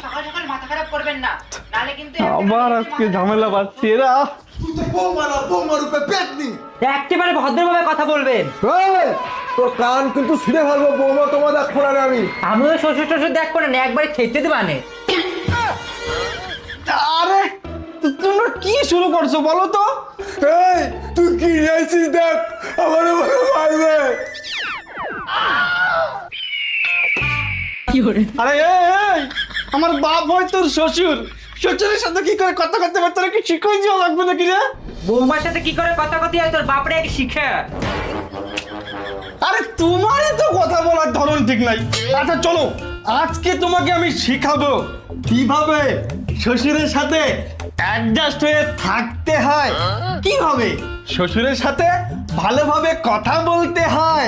সকাল সকাল মাথা খারাপ করবেন না, নালে কিন্তু আবার আজকে ঝামেলা পাচ্ছি এরা। তুই তো বৌমা রূপে পেতনি। একেবারে ভদ্রভাবে কথা বলবেন। এই, তোর কান কিন্তু ছিঁড়ে ফেলবো। বৌমা তোমার দেখো না আমি। আমিও শ্বশুর শ্বশুর দেখ করে না, একবারে খেতে দেবানে। আরে তোমরা কি শুরু করছো বলো তো? এই, তুই কি নিয়েছিস দেখ, আমার মারবে। আরে এই, আমার বাপ হয় তোর শ্বশুর, শ্বশুরের সাথে কি করে কথা করতে পারতো কি শিখে যাওয়া লাগবে নাকি রে? বৌমার সাথে কি করে কথা কথি হয় তোর বাপরে এক শিখে। আরে তোমারই তো কথা বলার ধরন ঠিক নাই। আচ্ছা চলো, আজকে তোমাকে আমি শিখাবো কিভাবে শ্বশুরের সাথে অ্যাডজাস্ট হয়ে থাকতে হয়, কিভাবে শ্বশুরের সাথে ভালোভাবে কথা বলতে হয়।